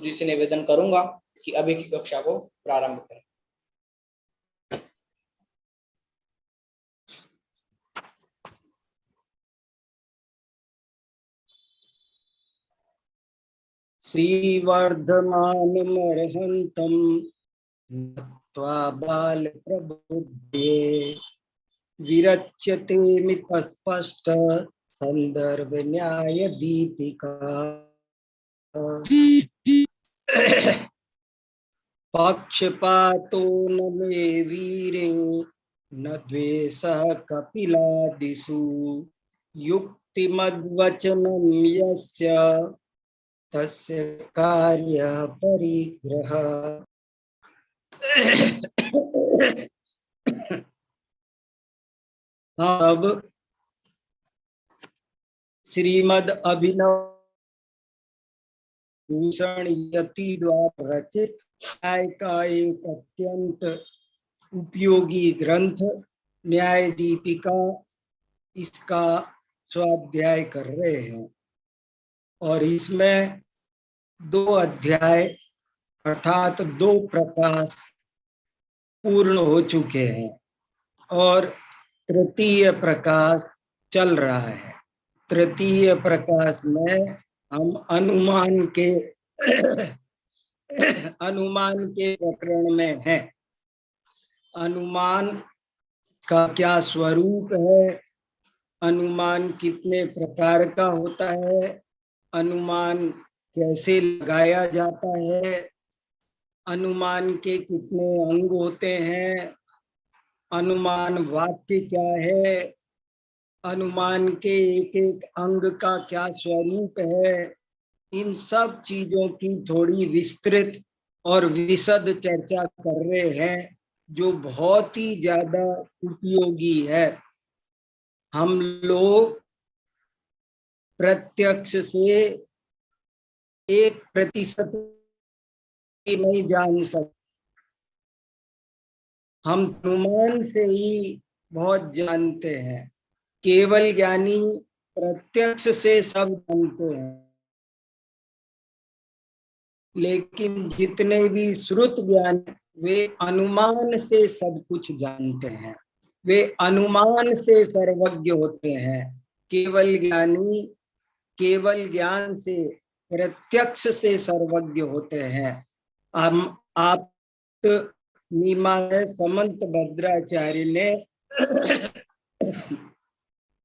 जी से निवेदन करूंगा कि अभी की कक्षा को प्रारंभ करें। श्रीवर्धमानमर्हन्तं नत्वा बालप्रबुद्धे विरच्यते मितस्पष्ट संदर्भ न्याय दीपिका। पक्षपातो न मे वीरे न द्वेषः कपिलादिषु युक्तिमद्वचनं यस्य तस्य कार्य परिग्रह। अब श्रीमद् अभिनव भूषण यति द्वारा रचित न्याय का एक अत्यंत उपयोगी ग्रंथ न्याय दीपिका, इसका स्वाध्याय कर रहे हैं और इसमें 2 अध्याय अर्थात 2 प्रकाश पूर्ण हो चुके हैं और तृतीय प्रकाश चल रहा है। तृतीय प्रकाश में हम अनुमान के प्रकरण में हैं। अनुमान का क्या स्वरूप है, अनुमान कितने प्रकार का होता है, अनुमान कैसे लगाया जाता है, अनुमान के कितने अंग होते हैं, अनुमान वाक्य क्या है, अनुमान के एक एक अंग का क्या स्वरूप है, इन सब चीजों की थोड़ी विस्तृत और विशद चर्चा कर रहे हैं जो बहुत ही ज्यादा उपयोगी है। हम लोग प्रत्यक्ष से 1% नहीं जान सकते, हम अनुमान से ही बहुत जानते हैं। केवल ज्ञानी प्रत्यक्ष से सब जानते हैं, लेकिन जितने भी श्रुत ज्ञान वे अनुमान से सब कुछ जानते हैं, वे अनुमान से सर्वज्ञ होते हैं। केवल ज्ञानी केवल ज्ञान से प्रत्यक्ष से सर्वज्ञ होते हैं। आप मीमांसा समंत भद्राचार्य ने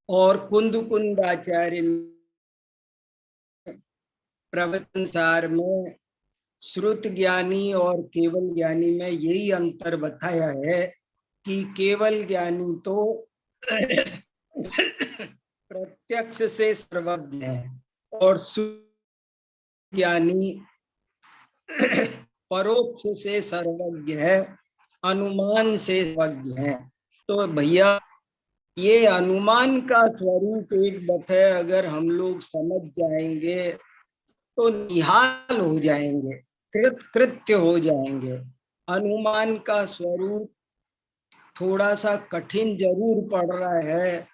और कुंदकुंदाचार्य प्रवचन सार में श्रुत ज्ञानी और केवल ज्ञानी में यही अंतर बताया है कि केवल ज्ञानी तो प्रत्यक्ष से सर्वज्ञ है और ज्ञानी परोक्ष से सर्वज्ञ है, अनुमान से सर्वज्ञ है। तो भैया ये अनुमान का स्वरूप एक दफे अगर हम लोग समझ जाएंगे तो निहाल हो जाएंगे, कृत्य हो जाएंगे। अनुमान का स्वरूप थोड़ा सा कठिन जरूर पड़ रहा है,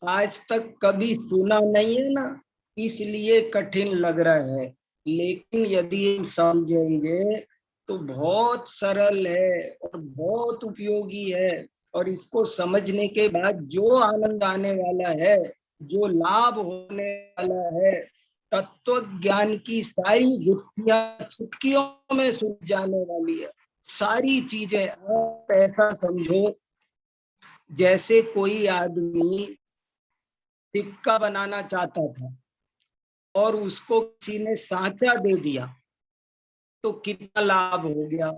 आज तक कभी सुना नहीं है ना, इसलिए कठिन लग रहा है, लेकिन यदि हम समझेंगे तो बहुत सरल है और बहुत उपयोगी है। और इसको समझने के बाद जो आनंद आने वाला है, जो लाभ होने वाला है, तत्व ज्ञान की सारी गुत्थियां चुटकियों में सुलझ जाने वाली है। सारी चीजें आप ऐसा समझो जैसे कोई आदमी सिक्का बनाना चाहता था और उसको किसी ने सांचा दे दिया तो कितना लाभ हो गया।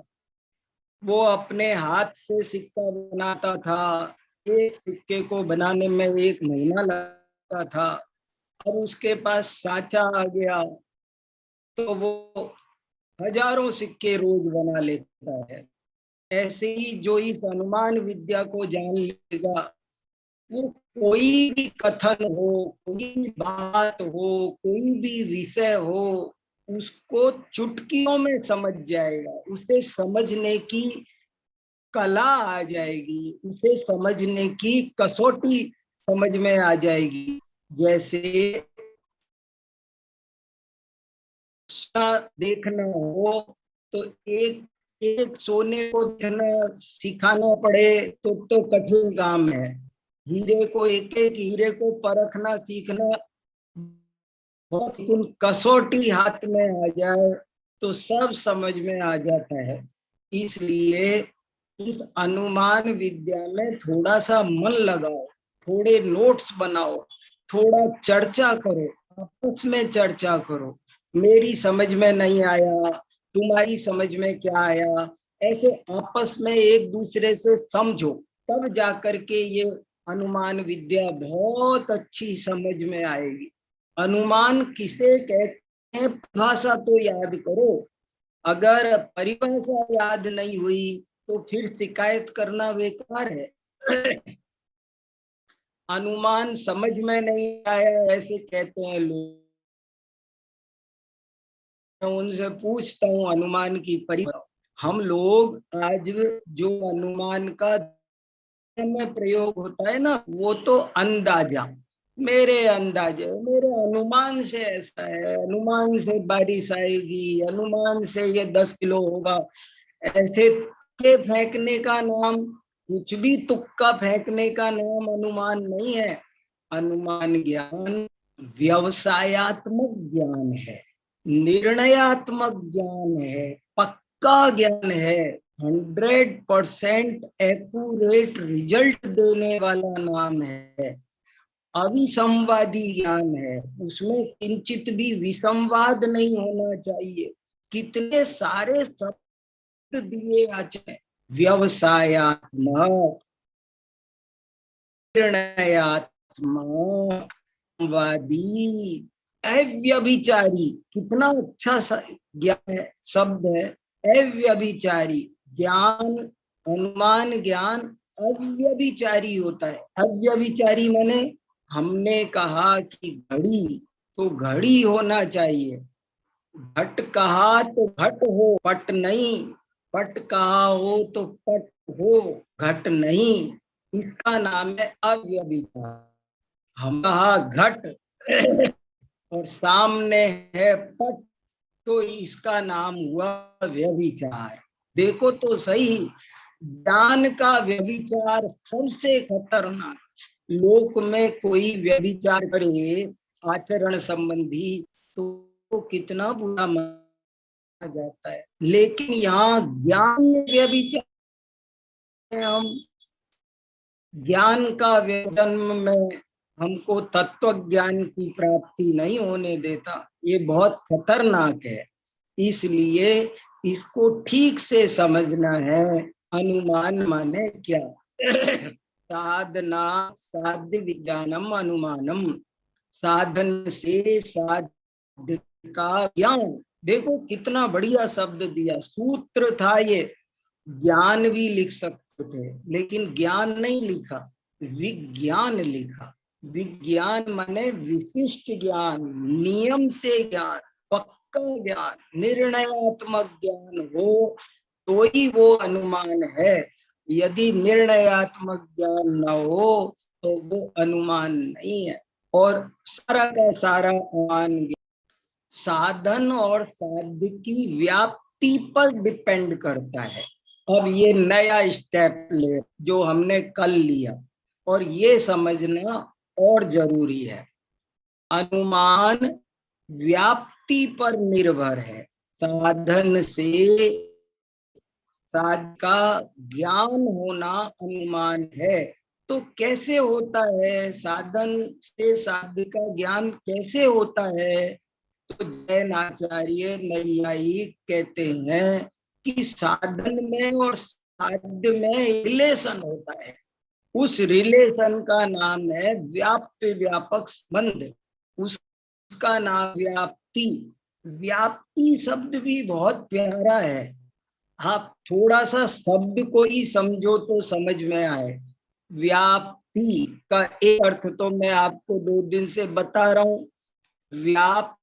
वो अपने हाथ से सिक्का बनाता था, एक सिक्के को बनाने में 1 महीना लगता था, और उसके पास सांचा आ गया तो वो हजारों सिक्के रोज बना लेता है। ऐसे ही जो इस अनुमान विद्या को जान लेगा, वो कोई भी कथन हो, कोई भी बात हो, कोई भी विषय हो, उसको चुटकियों में समझ जाएगा। उसे समझने की कला आ जाएगी, उसे समझने की कसौटी समझ में आ जाएगी। जैसे सोचना देखना हो तो एक एक सोने को देखना सिखाना पड़े तो कठिन काम है। हीरे को एक एक हीरे को परखना सीखना बहुत, लेकिन कसौटी हाथ में आ जाए तो सब समझ में आ जाता है। इसलिए इस अनुमान विद्या में थोड़ा सा मन लगाओ, थोड़े नोट्स बनाओ, थोड़ा चर्चा करो, आपस में चर्चा करो। मेरी समझ में नहीं आया, तुम्हारी समझ में क्या आया, ऐसे आपस में एक दूसरे से समझो, तब जाकर के ये अनुमान विद्या बहुत अच्छी समझ में आएगी। अनुमान किसे कहते हैं, परिभाषा तो याद करो। अगर परिभाषा याद नहीं हुई तो फिर शिकायत करना बेकार है। अनुमान समझ में नहीं आया ऐसे कहते हैं लोग। मैं उनसे पूछता हूँ अनुमान की परिभाषा। हम लोग आज जो अनुमान का में प्रयोग होता है ना, वो तो अंदाजा, मेरे अंदाजे, मेरे अनुमान से ऐसा है, अनुमान से बारिश आएगी, अनुमान से ये 10 किलो होगा, ऐसे के फेंकने का नाम, कुछ भी तुक्का फेंकने का नाम अनुमान नहीं है। अनुमान ज्ञान व्यवसायत्मक ज्ञान है, निर्णयात्मक ज्ञान है, पक्का ज्ञान है, 100% एक्यूरेट रिजल्ट देने वाला नाम है, अविसंवादी ज्ञान है, उसमें किंचित भी विसंवाद नहीं होना चाहिए। कितने सारे शब्द दिए आचे, व्यवसायत्मक, निर्णयात्मक, वादी, अव्यभिचारी, कितना अच्छा ज्ञान है, शब्द है अव्यभिचारी ज्ञान। अनुमान ज्ञान अव्यभिचारी होता है। अव्यभिचारी माने हमने कहा कि घड़ी तो घड़ी होना चाहिए, घट कहा तो घट हो, पट नहीं, पट कहा हो तो पट हो, घट नहीं, इसका नाम है अव्यभिचार। हम कहा घट और सामने है पट तो इसका नाम हुआ व्यभिचार। देखो तो सही, ज्ञान का व्यभिचार सबसे खतरनाक। लोक में कोई व्यभिचार करे आचरण संबंधी तो कितना बुरा माना जाता है, लेकिन यहाँ ज्ञान में व्यभिचार, हम ज्ञान का जन्म में हमको तत्व ज्ञान की प्राप्ति नहीं होने देता, ये बहुत खतरनाक है। इसलिए इसको ठीक से समझना है। अनुमान माने क्या? साधना साध्य विज्ञानम अनुमानम, साधन से साध्य का ज्ञान। देखो कितना बढ़िया शब्द दिया, सूत्र था ये। ज्ञान भी लिख सकते थे लेकिन ज्ञान नहीं लिखा, विज्ञान लिखा। विज्ञान माने विशिष्ट ज्ञान, नियम से ज्ञान, पक्का ज्ञान, निर्णयात्मक ज्ञान हो तो ही वो अनुमान है। यदि निर्णयात्मक ज्ञान न हो तो वो अनुमान नहीं है। और सारा का सारा अनुमान साधन और साध्य की व्याप्ति पर डिपेंड करता है। अब ये नया स्टेप ले जो हमने कल लिया, और ये समझना और जरूरी है। अनुमान व्याप्ति पर निर्भर है, साधन से साध्य का ज्ञान होना अनुमान है। तो कैसे होता है, साधन से साध्य का ज्ञान कैसे होता है? तो जैन आचार्य नैयायिक कहते हैं कि साधन में और साध्य में रिलेशन होता है, उस रिलेशन का नाम है व्याप्य व्यापक संबंध, उसका नाम व्याप्ति। व्याप्ति शब्द भी बहुत प्यारा है, आप थोड़ा सा शब्द को ही समझो तो समझ में आए। व्याप्ति का एक अर्थ तो मैं आपको 2 दिन से बता रहा हूं, व्याप्त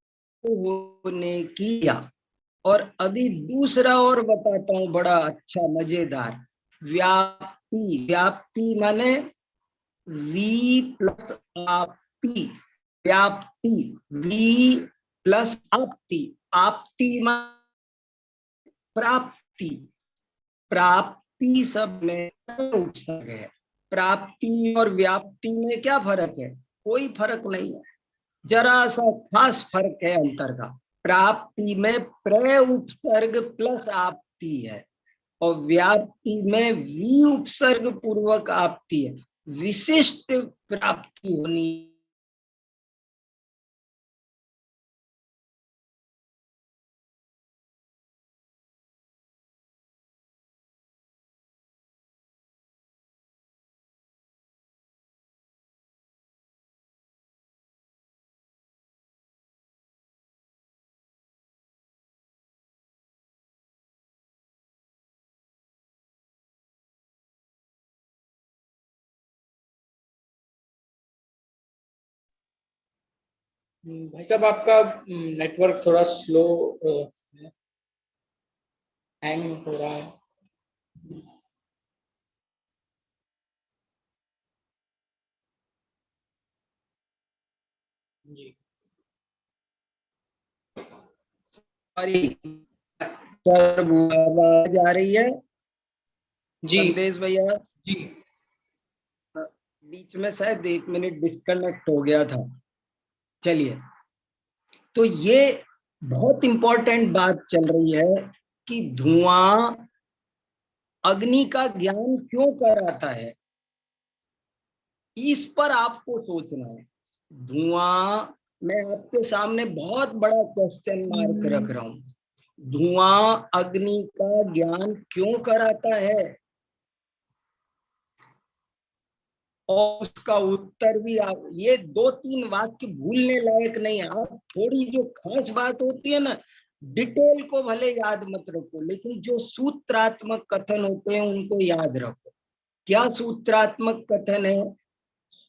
होने की। और अभी दूसरा और बताता हूं, बड़ा अच्छा मजेदार। व्याप्ति, व्याप्ति माने वी प्लस आपति, व्याप्ति वी प्लस आपति, आपती प्राप्ति, प्राप्ति सब में उपसर्ग है। प्राप्ति और व्याप्ति में क्या फर्क है? कोई फर्क नहीं है, जरा सा खास फर्क है अंतर का। प्राप्ति में प्र उपसर्ग प्लस आपती है और व्याप्ति में वी उपसर्ग पूर्वक आपती है। विशिष्ट प्राप्ति होनी। भाई साहब आपका नेटवर्क थोड़ा स्लो हैंग हो रहा है। जी सॉरी सर, आवाज आ रही है? जी संदेश भैया, जी बीच में शायद 1 मिनट डिस्कनेक्ट हो गया था। चलिए, तो ये बहुत इंपॉर्टेंट बात चल रही है कि धुआं अग्नि का ज्ञान क्यों कराता है, इस पर आपको सोचना है। धुआं, मैं आपके सामने बहुत बड़ा क्वेश्चन मार्क रख रहा हूं। धुआं अग्नि का ज्ञान क्यों कराता है, और उसका उत्तर भी आप, ये 2-3 वाक्य भूलने लायक नहीं है। आप थोड़ी जो खास बात होती है ना, डिटेल को भले याद मत रखो, लेकिन जो सूत्रात्मक कथन होते हैं उनको याद रखो। क्या सूत्रात्मक कथन है?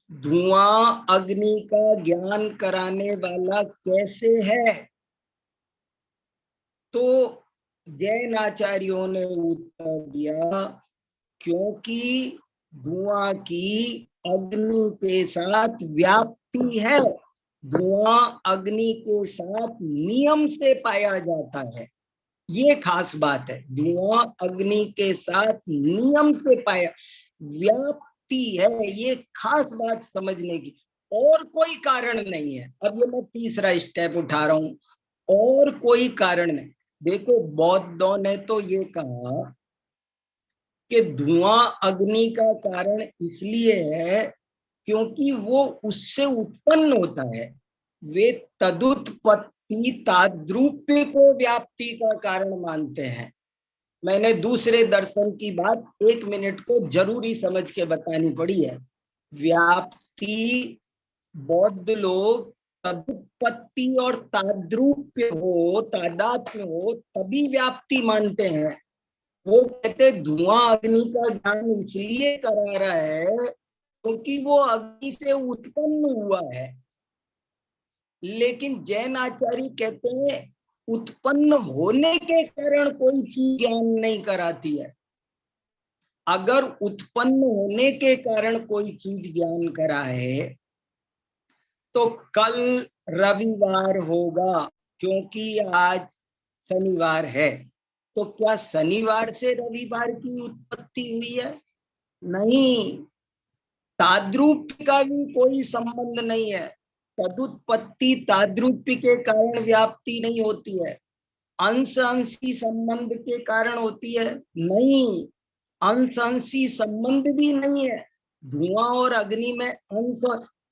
धुआं अग्नि का ज्ञान कराने वाला कैसे है? तो जैन आचार्यों ने उत्तर दिया, क्योंकि धुआं की अग्नि के साथ व्याप्ति है। धुआं अग्नि के साथ नियम से पाया जाता है, ये खास बात है। धुआं अग्नि के साथ नियम से पाया, व्याप्ति है, ये खास बात समझने की। और कोई कारण नहीं है। अब ये मैं तीसरा स्टेप उठा रहा हूं, और कोई कारण नहीं। देखो, बौद्धों ने तो ये कहा कि धुआं अग्नि का कारण इसलिए है क्योंकि वो उससे उत्पन्न होता है। वे तदुत्पत्ति ताद्रूप्य को व्याप्ति का कारण मानते हैं। मैंने दूसरे दर्शन की बात 1 मिनट को जरूरी समझ के बतानी पड़ी है। व्याप्ति, बौद्ध लोग तदुत्पत्ति और ताद्रूप्य हो, तादात्म्य हो, तभी व्याप्ति मानते हैं। वो कहते धुआं अग्नि का ज्ञान इसलिए करा रहा है क्योंकि वो अग्नि से उत्पन्न हुआ है। लेकिन जैन आचार्य कहते हैं उत्पन्न होने के कारण कोई चीज ज्ञान नहीं कराती है। अगर उत्पन्न होने के कारण कोई चीज ज्ञान कराए तो कल रविवार होगा, क्योंकि आज शनिवार है। तो क्या शनिवार से रविवार की उत्पत्ति हुई है? नहीं, ताद्रूप्य का भी कोई संबंध नहीं है। तदुत्पत्ति ताद्रूप्य के कारण व्याप्ति नहीं होती है। अंश अंशी संबंध के कारण होती है? नहीं, अंश अंशी संबंध भी नहीं है। धुआं और अग्नि में अंश,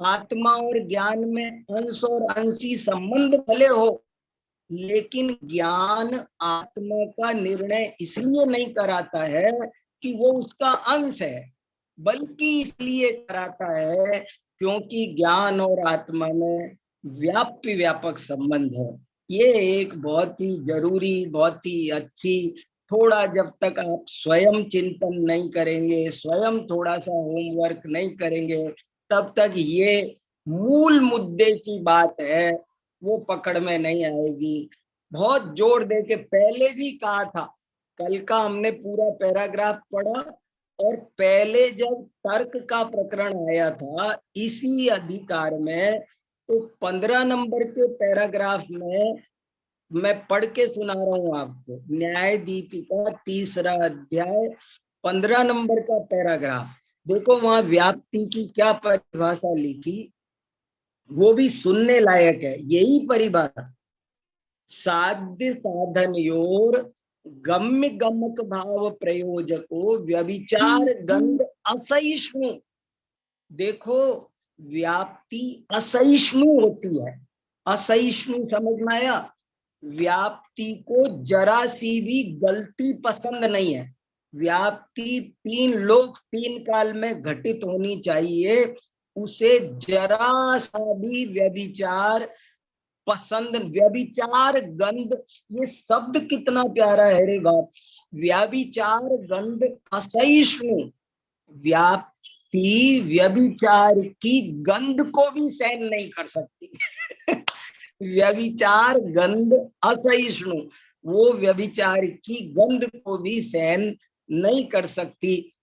आत्मा और ज्ञान में अंश और अंशी संबंध भले हो, लेकिन ज्ञान आत्मा का निर्णय इसलिए नहीं कराता है कि वो उसका अंश है, बल्कि इसलिए कराता है क्योंकि ज्ञान और आत्मा में व्याप्य व्यापक संबंध है। ये एक बहुत ही जरूरी, बहुत ही अच्छी, थोड़ा जब तक आप स्वयं चिंतन नहीं करेंगे, स्वयं थोड़ा सा होमवर्क नहीं करेंगे, तब तक ये मूल मुद्दे की बात है वो पकड़ में नहीं आएगी। बहुत जोर दे के पहले भी कहा था, कल का हमने पूरा पैराग्राफ पढ़ा, और पहले जब तर्क का प्रकरण आया था इसी अधिकार में, तो 15 नंबर के पैराग्राफ में मैं पढ़ के सुना रहा हूं आपको। न्याय दीपिका 3रा अध्याय 15 नंबर का पैराग्राफ देखो, वहां व्याप्ति की क्या परिभाषा लिखी, वो भी सुनने लायक है। यही परिभाषा, साध्य साधनयोर गम्य गमक भाव प्रयोजको व्यभिचार गंध असहिष्णु। देखो, व्याप्ति असहिष्णु होती है। असहिष्णु समझ में आया? व्याप्ति को जरा सी भी गलती पसंद नहीं है। व्याप्ति 3 लोक 3 काल में घटित होनी चाहिए, उसे जरा सा भी व्यभिचार पसंद। व्यभिचार गंध, ये शब्द कितना प्यारा है रे बाप। व्यभिचार गंध असहिष्णु। व्याप्ति व्यभिचार की गंध को भी सहन नहीं कर सकती। व्यभिचार गंध असहिष्णु, वो व्यभिचार की गंध को भी सहन नहीं कर सकती।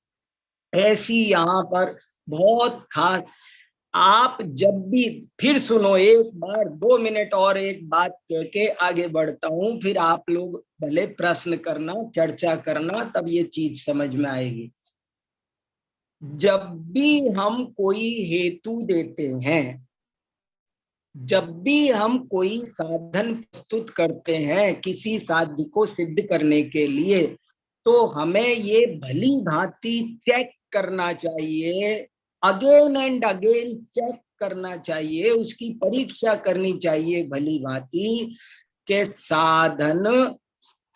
ऐसी यहाँ पर बहुत खास। आप जब भी, फिर सुनो एक बार, 2 मिनट और एक बात कह के आगे बढ़ता हूं, फिर आप लोग भले प्रश्न करना, चर्चा करना, तब ये चीज समझ में आएगी। जब भी हम कोई हेतु देते हैं, जब भी हम कोई साधन प्रस्तुत करते हैं किसी साध्य को सिद्ध करने के लिए, तो हमें ये भली भांति चेक करना चाहिए, अगेन एंड अगेन चेक करना चाहिए, उसकी परीक्षा करनी चाहिए भली भांति के साधन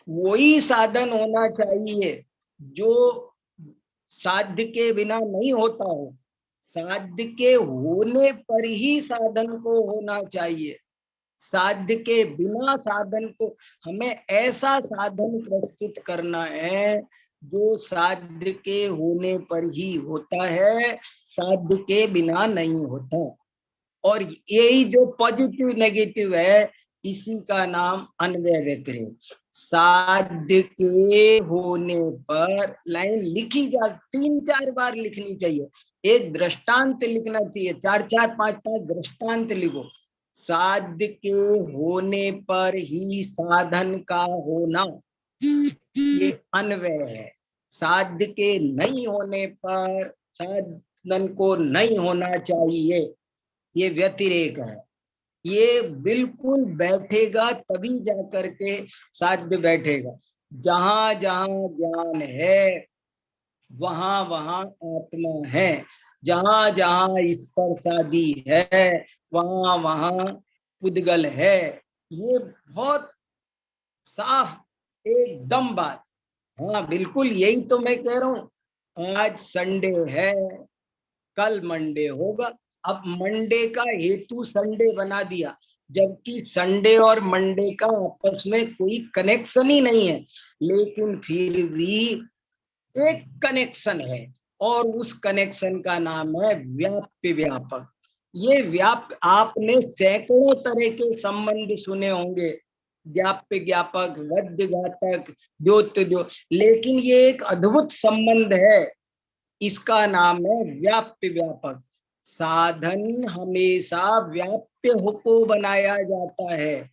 वही साधन होना चाहिए जो साध्य के बिना नहीं होता हो। साध्य के होने पर ही साधन को होना चाहिए। साध्य के बिना साधन को, हमें ऐसा साधन प्रस्तुत करना है जो साध्य के होने पर ही होता है, साध्य के बिना नहीं होता। और यही जो पॉजिटिव नेगेटिव है, इसी का नाम अन्वय व्यतिरेक। साध्य के होने पर, लाइन लिखी जा 3-4 बार लिखनी चाहिए, एक दृष्टांत लिखना चाहिए, 4-4 5-5 दृष्टांत लिखो। साध्य के होने पर ही साधन का होना, ये अन्वय है। साध्य के नहीं होने पर साधन को नहीं होना चाहिए, ये व्यतिरेक है। ये बिल्कुल बैठेगा तभी जाकर के साध्य बैठेगा। जहां जहां ज्ञान है वहां वहां आत्मा है, जहां जहां स्पर्शादि है वहां वहां पुद्गल है। ये बहुत साफ एकदम बात। हाँ बिल्कुल, यही तो मैं कह रहा हूं। आज संडे है, कल मंडे होगा। अब मंडे का हेतु संडे बना दिया, जबकि संडे और मंडे का आपस में कोई कनेक्शन ही नहीं है, लेकिन फिर भी एक कनेक्शन है, और उस कनेक्शन का नाम है व्याप्य व्यापक। ये आपने सैकड़ों तरह के संबंध सुने होंगे, व्याप्य ज्ञापक, वद्य घातक, द्योत द्यो, लेकिन ये एक अद्भुत संबंध है, इसका नाम है व्याप्य व्यापक। साधन हमेशा व्याप्य को बनाया जाता है।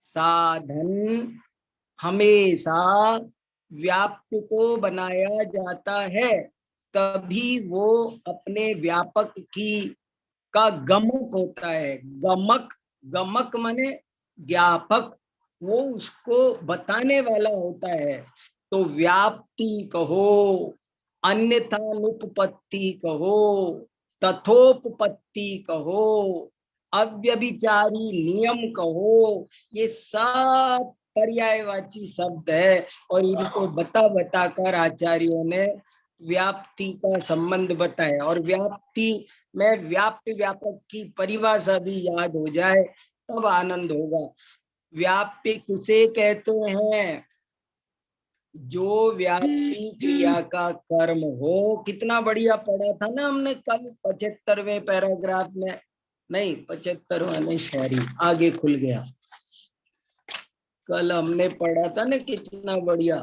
साधन हमेशा व्याप्य को बनाया जाता है, तभी वो अपने व्यापक की का गमक होता है। गमक, गमक माने ज्ञापक, वो उसको बताने वाला होता है। तो व्याप्ति कहो, अन्यथा अनुपपत्ति कहो, तथोपपत्ति कहो, अव्यभिचारी नियम कहो, ये सब पर्यायवाची शब्द है, और इनको बता बता कर आचार्यों ने व्याप्ति का संबंध बताया। और व्याप्ति में व्याप्य व्यापक की परिभाषा भी याद हो जाए तब आनंद होगा। व्याप्य किसे कहते हैं? जो व्याप्ति क्रिया का कर्म हो। कितना बढ़िया पढ़ा था ना हमने कल 75वें पैराग्राफ में, नहीं 75वां नहीं, सॉरी आगे खुल गया। कल हमने पढ़ा था ना कितना बढ़िया।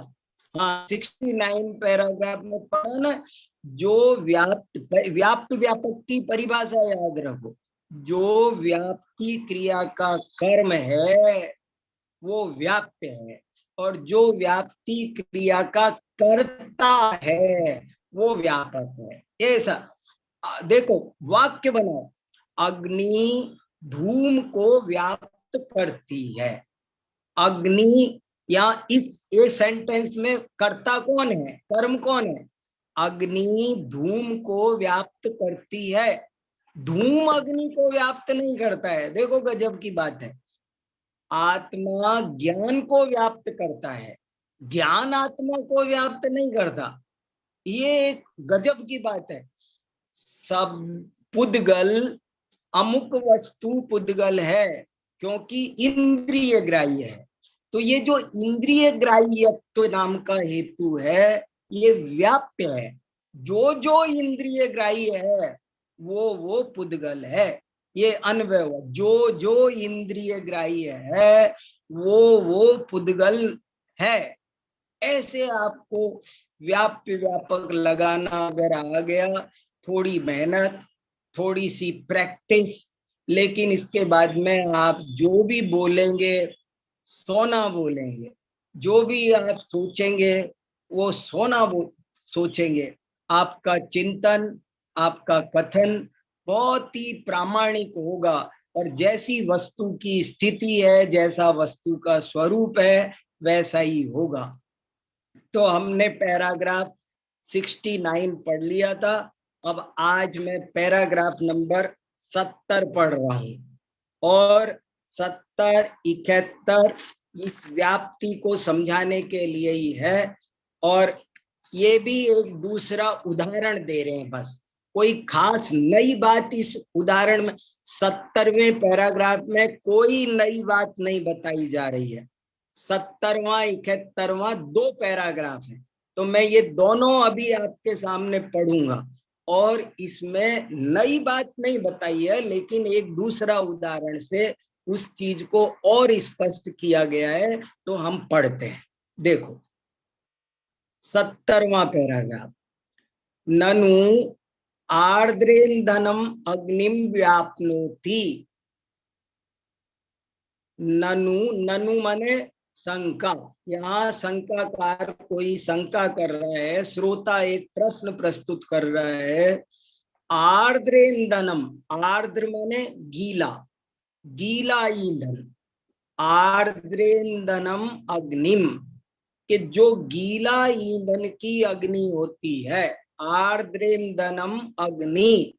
हाँ 69 पैराग्राफ में पढ़ा ना, जो व्याप्त व्यापक की परिभाषा याद रखो। जो व्याप्ति क्रिया का कर्म है, वो व्याप्य है, और जो व्याप्ति क्रिया का करता है वो व्यापक है। ऐसा देखो, वाक्य बनाओ, अग्नि धूम को व्याप्त करती है। अग्नि, या इस ये सेंटेंस में कर्ता कौन है, कर्म कौन है? अग्नि धूम को व्याप्त करती है, धूम अग्नि को व्याप्त नहीं करता है। देखो गजब की बात है। आत्मा ज्ञान को व्याप्त करता है, ज्ञान आत्मा को व्याप्त नहीं करता। ये एक गजब की बात है। सब पुद्गल, अमुक वस्तु पुद्गल है क्योंकि इंद्रिय ग्राह्य है। तो ये जो इंद्रिय ग्राह्यत्व नाम का हेतु है ये व्याप्य है। जो जो इंद्रिय ग्राह्य है वो पुद्गल है। ये अन्वय, जो जो इंद्रिय ग्राह्य है वो पुद्गल है। ऐसे आपको व्याप्य व्यापक लगाना अगर आ गया, थोड़ी मेहनत, थोड़ी सी प्रैक्टिस, लेकिन इसके बाद में आप जो भी बोलेंगे सोना बोलेंगे, जो भी आप सोचेंगे वो सोना सोचेंगे। आपका चिंतन, आपका कथन बहुत ही प्रामाणिक होगा, और जैसी वस्तु की स्थिति है, जैसा वस्तु का स्वरूप है वैसा ही होगा। तो हमने पैराग्राफ 69 पढ़ लिया था। अब आज मैं पैराग्राफ नंबर 70 पढ़ रहा हूं, और 70, 71 इस व्याप्ति को समझाने के लिए ही है। और ये भी एक दूसरा उदाहरण दे रहे हैं, बस कोई खास नई बात इस उदाहरण में 70वें पैराग्राफ में कोई नई बात नहीं बताई जा रही है। 70वां 71वां 2 पैराग्राफ है, तो मैं ये दोनों अभी आपके सामने पढ़ूंगा, और इसमें नई बात नहीं बताई है, लेकिन एक दूसरा उदाहरण से उस चीज को और स्पष्ट किया गया है। तो हम पढ़ते हैं। देखो 70वां पैराग्राफ, ननु आर्द्रेन्दनम अग्निम व्याप्नोति। ननु, ननु माने शंका। यहाँ शंकाकार कोई शंका कर रहा है, श्रोता एक प्रश्न प्रस्तुत कर रहा है। आर्द्र ईंधनम, आर्द्र माने गीला, गीला ईंधन, आर्द्रेन्दनम अग्निम, कि जो गीला ईंधन की अग्नि होती है, आर्द्रेन्दनम अग्नि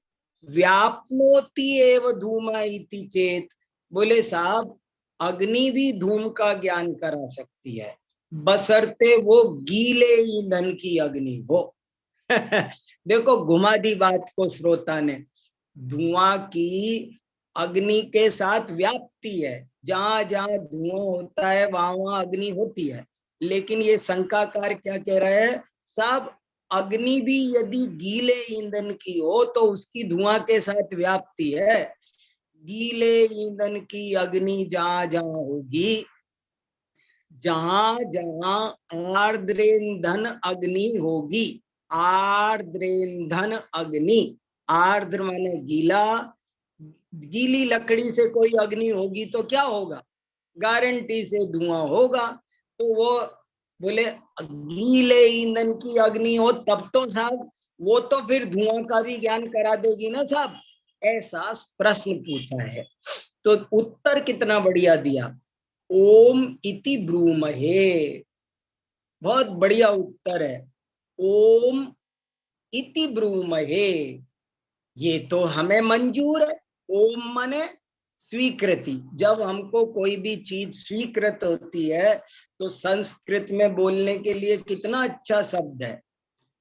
व्याप्नोति एव धूमा इति चेत। बोले साहब, अग्नि भी धूम का ज्ञान करा सकती है, बशर्ते वो गीले ईंधन की अग्नि हो। देखो घुमा दी बात को श्रोता ने। धुआं की अग्नि के साथ व्याप्ति है, जहां जहां धुआं होता है वहां वहां अग्नि होती है। लेकिन ये शंकाकार क्या कह रहा है, साहब अग्नि भी यदि गीले ईंधन की हो तो उसकी धुआं के साथ व्याप्ति है। गीले ईंधन की अग्नि जहां जहां होगी, जहां जहां आर्द्रेंधन अग्नि होगी, आर्द्रेंधन अग्नि, आर्द्र माने गीला, गीली लकड़ी से कोई अग्नि होगी तो क्या होगा, गारंटी से धुआं होगा। तो वो बोले गीले ईंधन की अग्नि हो तब तो साहब वो तो फिर धुआं का भी ज्ञान करा देगी ना साहब। ऐसा प्रश्न पूछा है, तो उत्तर कितना बढ़िया दिया, ओम इति ब्रूमहे। बहुत बढ़िया उत्तर है, ओम इति ब्रूमहे, ये तो हमें मंजूर है। ओम माने स्वीकृति। जब हमको कोई भी चीज स्वीकृत होती है तो संस्कृत में बोलने के लिए कितना अच्छा शब्द है।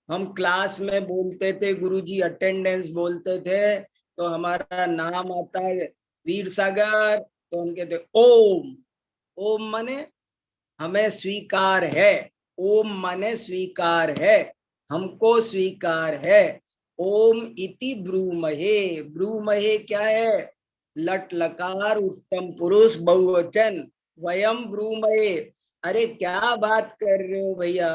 हम क्लास में बोलते थे, गुरुजी अटेंडेंस बोलते थे, तो हमारा नाम आता है वीर सागर, तो हम कहते ओम। ओम माने हमें स्वीकार है, ओम माने स्वीकार है, हमको स्वीकार है। ओम इति ब्रूमहे, ब्रूमहे क्या है, लट लकार उत्तम पुरुष बहुवचन, वयम ब्रूमहे। अरे क्या बात कर रहे हो भैया,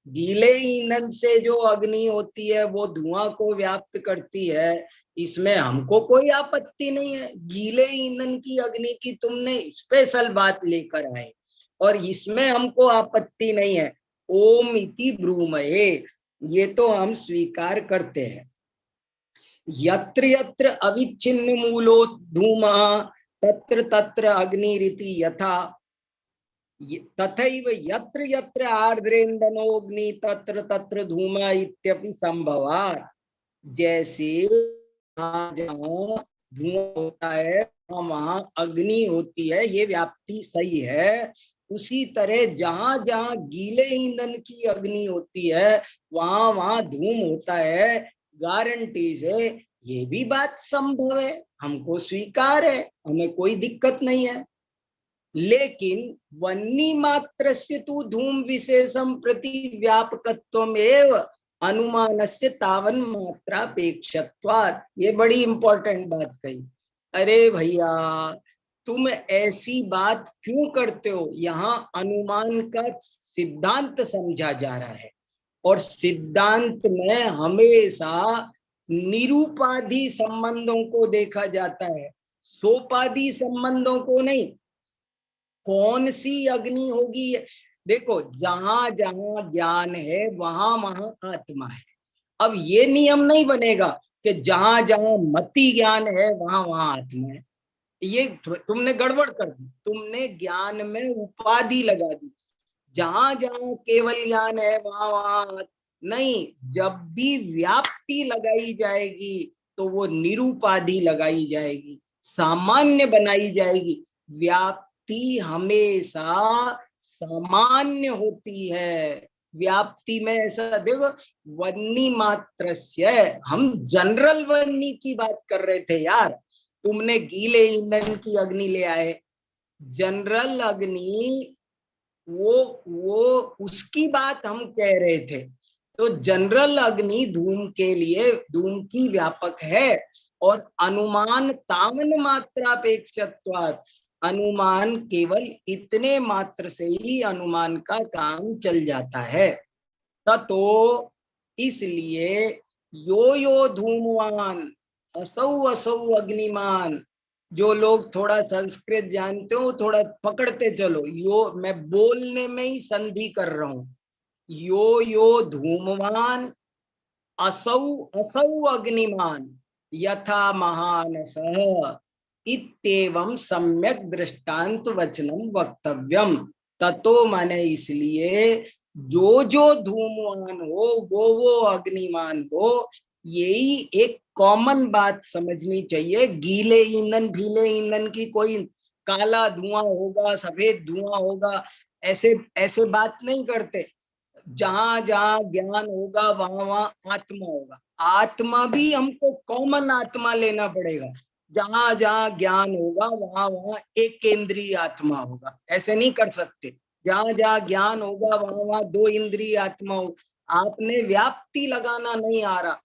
गीले ईंधन से जो अग्नि होती है वो धुआं को व्याप्त करती है, इसमें हमको कोई आपत्ति नहीं है। गीले ईंधन की अग्नि की तुमने स्पेशल बात लेकर आए, और इसमें हमको आपत्ति नहीं है। ओम इति ब्रूमहे, ये तो हम स्वीकार करते हैं। यत्र यत्र अविच्छिन्न मूलो धूमः तत्र तत्र अग्निरिति यथा, तथैव यत्र यत्र आर्द्रेन्दनोऽग्नि तत्र तत्र धूमः इत्यपि संभवात्। जैसे जहाँ धुआं होता है वहां अग्नि होती है, ये व्याप्ति सही है। उसी तरह जहां जहां गीले ईंधन की अग्नि होती है वहां वहां धूम होता है, गारंटी से ये भी बात संभव है, हमको स्वीकार है, हमें कोई दिक्कत नहीं है। लेकिन वन्नी मात्र से तू धूम विशेषम प्रति व्यापकत्वमेव अनुमानस्य तावन मात्रापेक्षत्वात्, ये बड़ी इंपॉर्टेंट बात कही। अरे भैया तुम ऐसी बात क्यों करते हो? यहाँ अनुमान का सिद्धांत समझा जा रहा है और सिद्धांत में हमेशा निरूपाधि संबंधों को देखा जाता है, सोपाधि संबंधों को नहीं। कौन सी अग्नि होगी? देखो जहां जहां ज्ञान है वहां वहां आत्मा है। अब ये नियम नहीं बनेगा कि जहां जहां मति ज्ञान है वहां वहां आत्मा है। ये तुमने गड़बड़ कर दी, तुमने ज्ञान में उपाधि लगा दी। जहां जहां केवल ज्ञान है वहां वहां नहीं, जब भी व्याप्ति लगाई जाएगी तो वो निरूपाधि लगाई जाएगी, सामान्य बनाई जाएगी। व्याप्ति हमेशा सामान्य होती है। व्याप्ति में ऐसा देखो, वन्नी मात्र से, हम जनरल वन्नी की बात कर रहे थे यार। तुमने गीले ईंधन की अग्नि ले आए, जनरल अग्नि, वो उसकी बात हम कह रहे थे। तो जनरल अग्नि धूम के लिए धूम की व्यापक है और अनुमान तावन मात्रापेक्षत्वात्, अनुमान केवल इतने मात्र से ही अनुमान का काम चल जाता है। ततो इसलिए यो यो धूमवान असौ असौ अग्निमान, जो लोग थोड़ा संस्कृत जानते हो थोड़ा पकड़ते चलो, यो मैं बोलने में ही संधि कर रहा हूं। यो यो धूमवान असौ असौ अग्निमान यथा महानसः इत्येवं सम्यक दृष्टांत वचनम वक्तव्यम। ततो माने इसलिए जो धूमवान हो वो अग्निमान हो, यही एक कॉमन बात समझनी चाहिए। गीले ईंधन भीले ईंधन की कोई काला धुआं होगा सफेद धुआं होगा ऐसे ऐसे बात नहीं करते। जहां जहां ज्ञान होगा वहां वहां आत्मा होगा। आत्मा भी हमको कॉमन आत्मा लेना पड़ेगा। जहां जहां ज्ञान होगा वहां वहां एक केंद्रीय आत्मा होगा, ऐसे नहीं कर सकते। जहां जहां ज्ञान होगा वहां वहां दो इंद्रिय आत्मा होगा। आपने व्याप्ति लगाना नहीं आ रहा।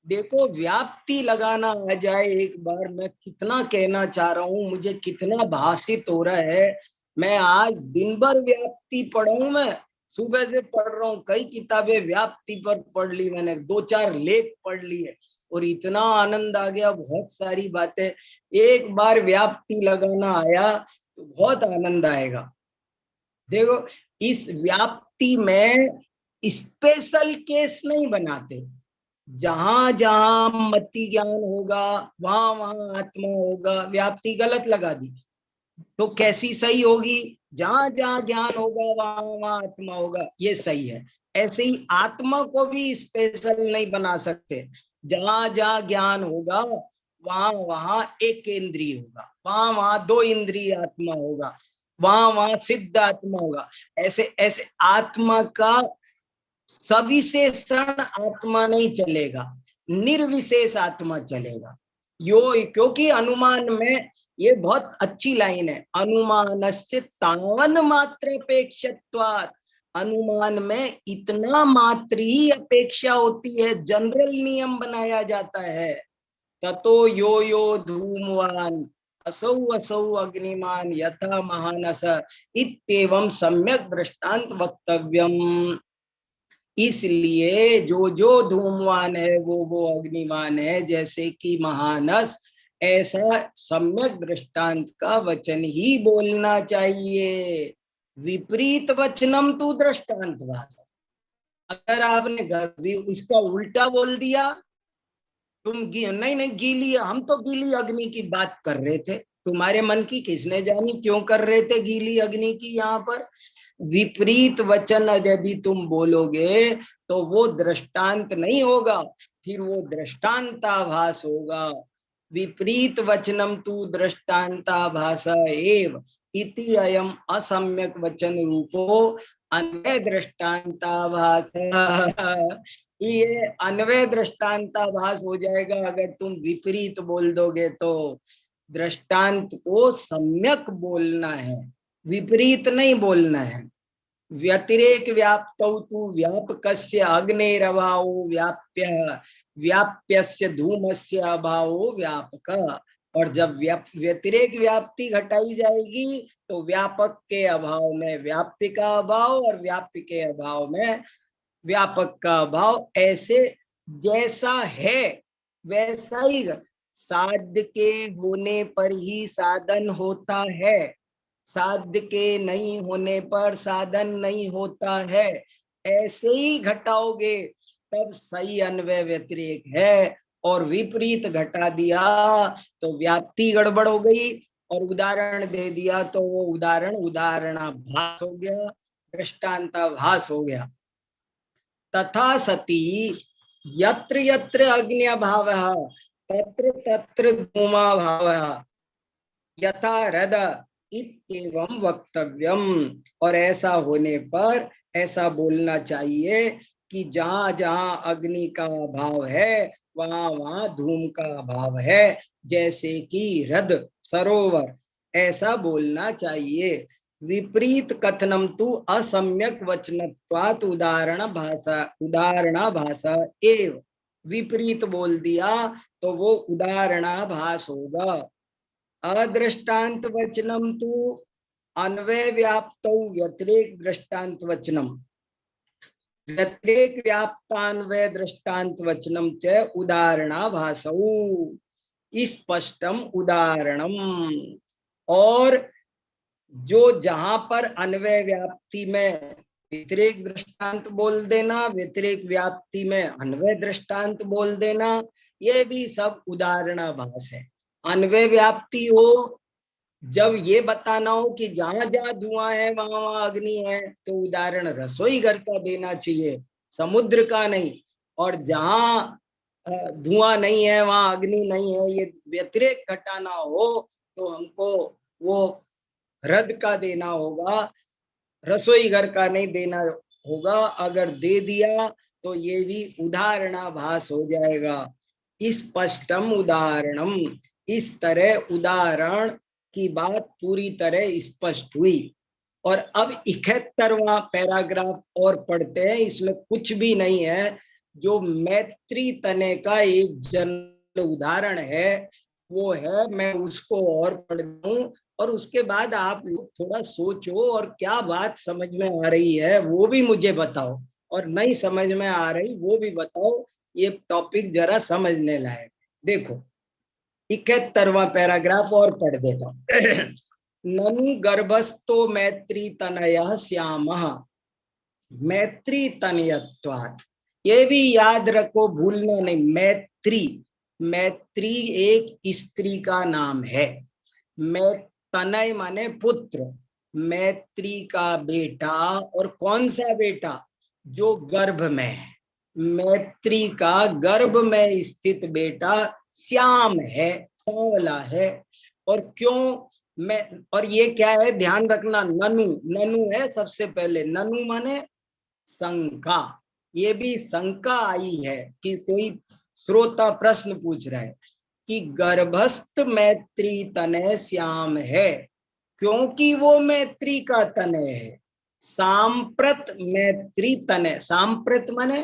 देखो व्याप्ति लगाना आ जाए एक बार, मैं कितना कहना चाह रहा हूं, मुझे कितना भाषित हो रहा है। मैं आज दिन भर व्याप्ति पढ़ा हूं, मैं सुबह से पढ़ रहा हूँ, कई किताबें व्याप्ति पर पढ़ ली मैंने, 2-4 लेख पढ़ लिए और इतना आनंद आ गया, बहुत सारी बातें। एक बार व्याप्ति लगाना आया तो बहुत आनंद आएगा। देखो इस व्याप्ति में स्पेशल केस नहीं बनाते। जहां जहां मति ज्ञान होगा वहां वहां आत्मा होगा। व्याप्ति गलत लगा दी तो कैसी सही होगी? जहां जहां ज्ञान होगा वहां वहां आत्मा होगा, ये सही है। ऐसे ही आत्मा को भी स्पेशल नहीं बना सकते। जहां जहां ज्ञान होगा वहां वहां एक इंद्रिय होगा, वहां वहां दो इंद्रिय आत्मा होगा, वहां वहां सिद्ध आत्मा होगा। ऐसे ऐसे आत्मा का सविशेषण आत्मा नहीं चलेगा, निर्विशेष आत्मा चलेगा। क्योंकि अनुमान में ये बहुत अच्छी लाइन है, अनुमानस्य तावन मात्र अपेक्षत्वात्, अनुमान में इतना मात्र ही अपेक्षा होती है, जनरल नियम बनाया जाता है। ततो यो यो धूमवान असौ असौ अग्निमान यथा महानस इत्येवं सम्यक दृष्टांत वक्तव्यम। इसलिए जो धूमवान है वो अग्निवान है जैसे कि महानस, ऐसा सम्यक दृष्टांत का वचन ही बोलना चाहिए। विपरीत वचनम तू दृष्टांत भाषा। अगर आपने इसका उल्टा बोल दिया, नहीं गीली, हम तो गीली अग्नि की बात कर रहे थे, तुम्हारे मन की किसने जानी क्यों कर रहे थे गीली अग्नि की। यहाँ पर विपरीत वचन यदि तुम बोलोगे तो वो दृष्टांत नहीं होगा, फिर वो दृष्टांताभास होगा। विपरीत वचनम तू दृष्टांताभास एव इति अयम असम्यक वचन रूपो अन्वय दृष्टांताभास। ये अन्वय दृष्टांताभास हो जाएगा अगर तुम विपरीत बोल दोगे तो। दृष्टांत को सम्यक बोलना है, विपरीत नहीं बोलना है। व्यतिरेक व्याप्तौ तु व्यापकस्य अग्नेरभावो व्याप्य, व्याप्यस्य धूमस्य अभावो व्यापक। और जब व्यतिरेक व्याप्ति घटाई जाएगी तो व्यापक के अभाव में व्याप्य का अभाव और व्याप्य के अभाव में व्यापक का अभाव। ऐसे जैसा है वैसा ही, साध्य के होने पर ही साधन होता है, साध्य के नहीं होने पर साधन नहीं होता है। ऐसे ही घटाओगे तब सही अन्वय व्यतिरेक है, और विपरीत घटा दिया तो व्याप्ति गड़बड़ हो गई, और उदाहरण दे दिया तो वो उदाहरण उदाहरणाभास हो गया, दृष्टांताभास हो गया। तथा सती यत्र यत्र अग्न्यभावः तत्र तत्र धूमाभावः यथा हृद इत्येवं वक्तव्यम। और ऐसा होने पर ऐसा बोलना चाहिए कि जहां जहां अग्नि का अभाव है वहां वहां धूम का अभाव है, जैसे कि हृद सरोवर, ऐसा बोलना चाहिए। विपरीत कथनम तु असम्यक वचनत्वात् उदाहरणाभासा एव। विपरीत बोल दिया तो वो उदाहरणाभास होगा। अदृष्टांत वचनम तु अन्वय व्याप्तौ व्यतिरेक दृष्टांत वचनम, व्यतिरेक व्याप्तान्वय दृष्टांत वचनम च उदाहरणाभासौ स्पष्टम उदाहरणम। और जो जहां पर अन्वय व्याप्ति में व्यतिरेक दृष्टांत बोल देना, व्यतिरेक व्याप्ति में अन्वय दृष्टांत बोल देना, ये भी सब उदाहरणाभास है। अन्वय व्याप्ति हो जब ये बताना हो कि जहां जहां धुआं है वहां वहां अग्नि है, तो उदाहरण रसोई घर का देना चाहिए, समुद्र का नहीं। और जहां धुआं नहीं है वहां अग्नि नहीं है, ये व्यतिरेक घटाना हो तो हमको वो हृद का देना होगा, रसोई घर का नहीं देना होगा। अगर दे दिया तो ये भी उदाहरणाभास हो जाएगा। स्पष्टम उदाहरणम, इस तरह उदाहरण की बात पूरी तरह स्पष्ट हुई। और अब 71वां पैराग्राफ और पढ़ते हैं, इसमें कुछ भी नहीं है। जो मैत्री तने का एक जन उदाहरण है वो है, मैं उसको और पढ़ दूं और उसके बाद आप लोग थोड़ा सोचो और क्या बात समझ में आ रही है वो भी मुझे बताओ, और नहीं समझ में आ रही वो भी बताओ। ये टॉपिक जरा समझने लायक। देखो 71वां पैराग्राफ और पढ़ देता हूं। ननु गर्भस्थो मैत्री तनय श्यामः, मैत्री तनयत्वात्, ये भी याद रखो, भूलना नहीं। मैत्री, मैत्री एक स्त्री का नाम है। मै तनय माने पुत्र, मैत्री का बेटा। और कौन सा बेटा? जो गर्भ में है। मैत्री का गर्भ में स्थित बेटा श्याम है, सांवला है। और क्यों मैं, और ये क्या है ध्यान रखना, ननु, ननु है सबसे पहले। ननु माने शंका, ये भी शंका आई है कि कोई श्रोता प्रश्न पूछ रहा है कि गर्भस्थ मैत्री तनय श्याम है, क्योंकि वो मैत्री का तनय है। सांप्रत मैत्री तनय, सांप्रत माने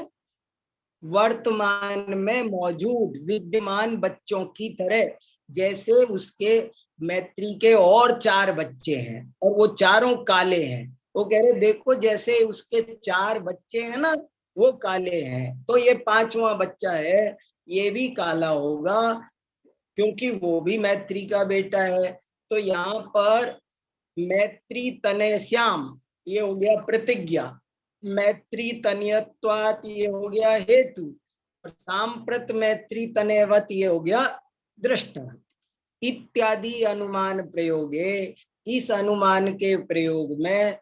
वर्तमान में मौजूद विद्यमान बच्चों की तरह, जैसे उसके मैत्री के और 4 बच्चे हैं और वो चारों काले हैं। वो कह रहे देखो जैसे उसके 4 बच्चे हैं ना वो काले हैं, तो ये 5वां बच्चा है ये भी काला होगा क्योंकि वो भी मैत्री का बेटा है। तो यहाँ पर मैत्री तनय श्याम ये हो गया प्रतिज्ञा, मैत्री तनयत्वात् ये हो गया हेतु, और सांप्रत मैत्री तनयवत ये हो गया दृष्टांत इत्यादि अनुमान प्रयोगे। इस अनुमान के प्रयोग में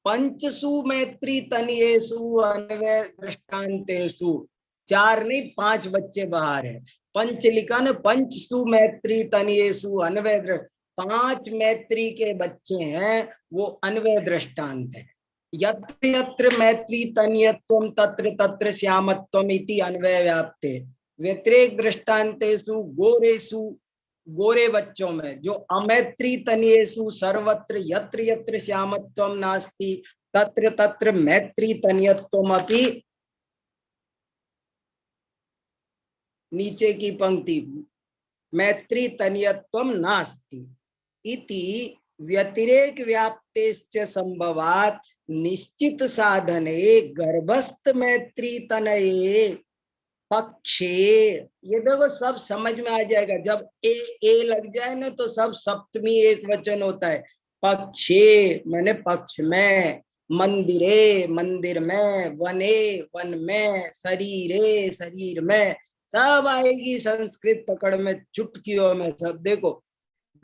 पंचसु मैत्री तनयेषु अन्वय दृष्टांतेषु, 4 नहीं 5 बच्चे बाहर है, पंच लिखा न, पंचसु मैत्री तनयेषु अन्वय, 5 मैत्री के बच्चे हैं वो अन्वय दृष्टांत है। यत्र यत्र मैत्री तनयत्वम तत्र तत्र श्यामत्वम इति अन्वय व्याप्ते, व्यतिरेक दृष्टांतेषु गोरेषु गोरे बच्चों में, जो अमैत्री तनयेषु सर्वत्र यत्र यत्र श्यामत्वम नास्ति तत्र तत्र मैत्री तनयत्वम अपि, नीचे की पंक्ति मैत्री तनयत्वम नास्ति इति व्यतिरेक व्याप्तेश्च संभवात् निश्चित साधने गर्भस्थ मैत्री तनये पक्षे। ये देखो सब समझ में आ जाएगा, जब ए लग जाए ना तो सब सप्तमी एक वचन होता है। पक्षे माने पक्ष में, मंदिरे मंदिर में, वने वन में, शरीरे शरीर में, सब आएगी संस्कृत पकड़ में, चुटकियों में सब। देखो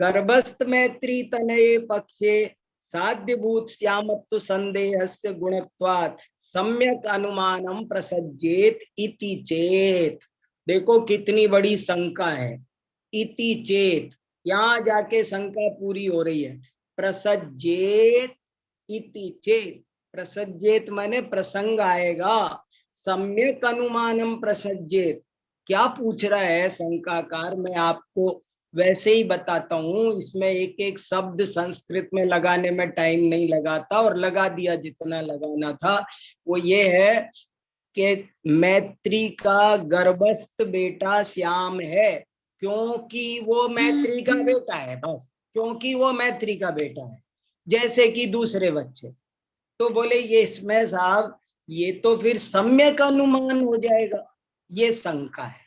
गर्भस्थ मैत्री तनये पक्षे साध्यभूत श्यामत्व संदेहस्य गुणत्वात् सम्यक अनुमानम प्रसज्जेत इति चेत। देखो कितनी बड़ी शंका है, इति चेत, यहाँ जाके शंका पूरी हो रही है। प्रसज्जेत इति चेत, प्रसज्जेत माने प्रसंग आएगा, सम्यक अनुमानम प्रसज्जेत। क्या पूछ रहा है शंकाकार, मैं आपको वैसे ही बताता हूँ, इसमें एक एक शब्द संस्कृत में लगाने में टाइम नहीं लगाता, और लगा दिया जितना लगाना था। वो ये है कि मैत्री का गर्भस्थ बेटा श्याम है, क्योंकि वो मैत्री का बेटा है, बस क्योंकि वो मैत्री का बेटा है, जैसे कि दूसरे बच्चे। तो बोले ये इसमें साहब ये तो फिर सम्यक अनुमान हो जाएगा, ये शंका है।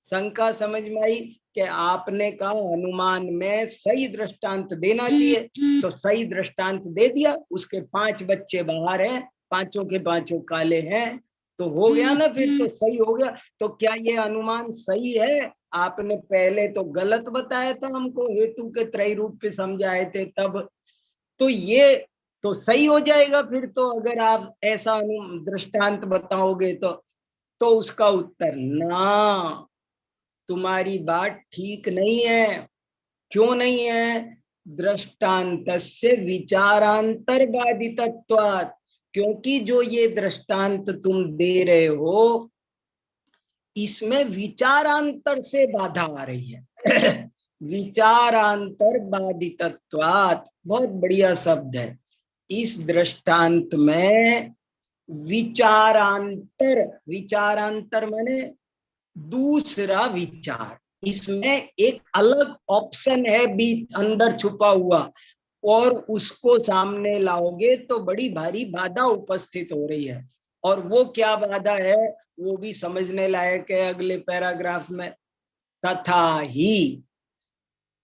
शंका समझ में आई कि आपने कहा अनुमान में सही दृष्टांत देना चाहिए, तो सही दृष्टांत दे दिया, उसके 5 बच्चे बाहर हैं, पांचों के पांचों काले हैं, तो हो गया ना, फिर तो सही हो गया। तो क्या ये अनुमान सही है? आपने पहले तो गलत बताया था हमको, हेतु के त्रय रूप पे समझाए थे तब, तो ये तो सही हो जाएगा फिर तो, अगर आप ऐसा दृष्टांत बताओगे तो उसका उत्तर ना, तुम्हारी बात ठीक नहीं है। क्यों नहीं है? दृष्टांतस्य विचारांतरबाधितत्वात्, क्योंकि जो ये दृष्टांत तुम दे रहे हो इसमें विचारांतर से बाधा आ रही है। विचारांतर बाधितत्वात्, बहुत बढ़िया शब्द है। इस दृष्टांत में विचारांतर, विचारांतर माने दूसरा विचार, इसमें एक अलग ऑप्शन है बीच अंदर छुपा हुआ, और उसको सामने लाओगे तो बड़ी भारी बाधा उपस्थित हो रही है। और वो क्या बाधा है वो भी समझने लायक है अगले पैराग्राफ में। तथा ही,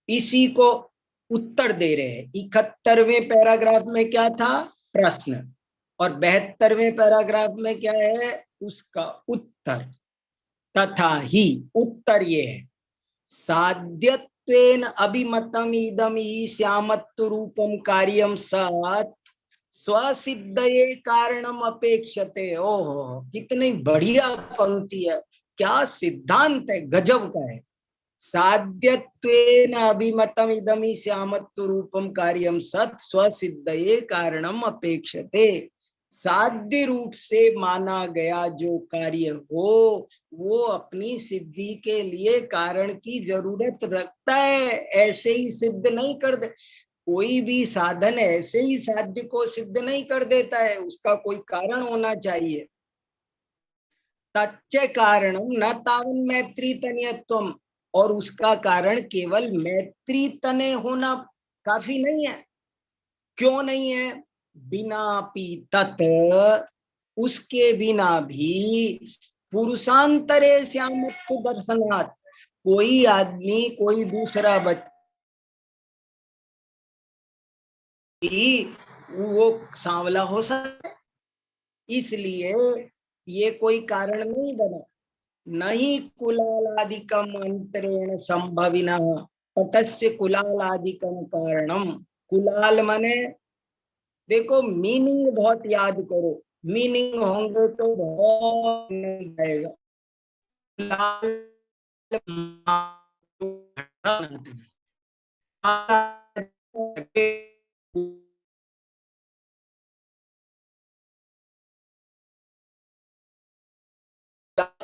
इसी को उत्तर दे रहे हैं। 71वें पैराग्राफ में क्या था? प्रश्न, और 72वें पैराग्राफ में क्या है? उसका उत्तर। तथा ही, उत्तर ये है, साध्यत्वेन अभिमतम इदम ही श्यामत्व रूपम कार्यम सत् स्वसिद्धये कारणम अपेक्षते। ओहो कितनी बढ़िया पंक्ति है, क्या सिद्धांत है, गजब का है। साध्यत्वेन अभिमतम इदम ही श्यामत्व रूपम कार्यम सत् स्वसिद्धये कारणम अपेक्षते। साध्य रूप से माना गया जो कार्य हो वो अपनी सिद्धि के लिए कारण की जरूरत रखता है, ऐसे ही सिद्ध नहीं कर दे। कोई भी साधन ऐसे ही साध्य को सिद्ध नहीं कर देता है, उसका कोई कारण होना चाहिए। तच्च कारणम न तावन मैत्री तनयत्वम, और उसका कारण केवल मैत्री तने होना काफी नहीं है। क्यों नहीं है? बिना पी तत्, उसके बिना भी पुरुषांतरे श्यामत्व दर्शनात्, कोई आदमी कोई दूसरा बच्चा ही वो सांवला हो सकता है। इसलिए ये कोई कारण नहीं बना। नहीं कुलालादिकम अंतरेण संभविनः पटस्य कुलालादिकम कारणम। कुलाल माने, देखो मीनिंग बहुत याद करो, मीनिंग होंगे तो बहुत नहीं आएगा।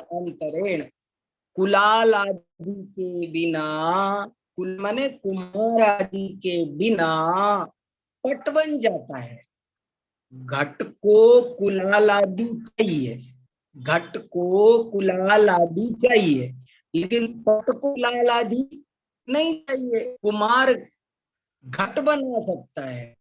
अंतरेण कुलाल आदि के बिना, कुल माने कुमार आदि के बिना पट बन जाता है। घट को कुलाल आदि चाहिए, घट को कुलाल आदि चाहिए, लेकिन पट को कुलाल आदि नहीं चाहिए। कुमार घट बना सकता है।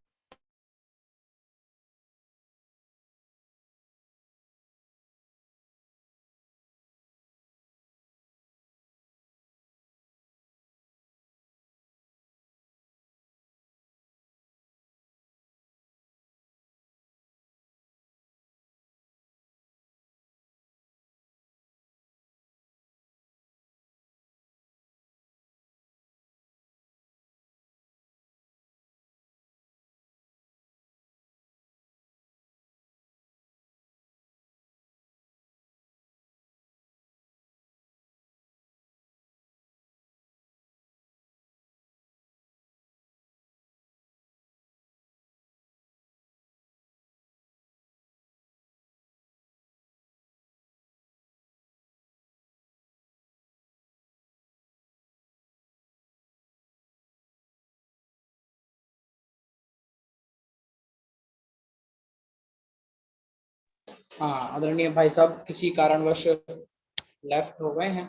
हाँ आदरणीय भाई साहब किसी कारणवश लेफ्ट हो गए हैं,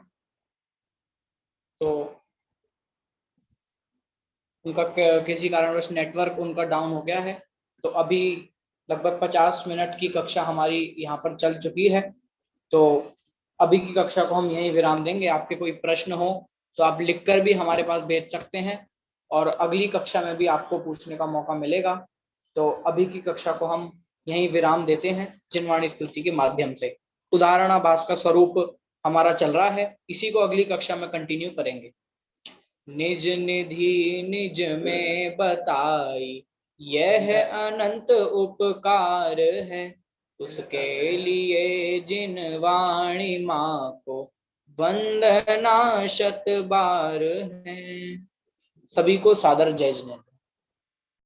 तो उनका किसी कारणवश नेटवर्क उनका डाउन हो गया है। तो अभी लगभग 50 मिनट की कक्षा हमारी यहाँ पर चल चुकी है। तो अभी की कक्षा को हम यहीं विराम देंगे। आपके कोई प्रश्न हो तो आप लिखकर भी हमारे पास भेज सकते हैं, और अगली कक्षा में भी आपको पूछने का मौका मिलेगा। तो अभी की कक्षा को हम यहीं विराम देते हैं जिनवाणी स्तुति के माध्यम से। उदाहरणाभास का स्वरूप हमारा चल रहा है, इसी को अगली कक्षा में कंटिन्यू करेंगे। निज निधि निज में बताई, यह अनंत उपकार है। उसके लिए जिन वाणी माँ को वंदना शत बार है। सभी को सादर जय जय।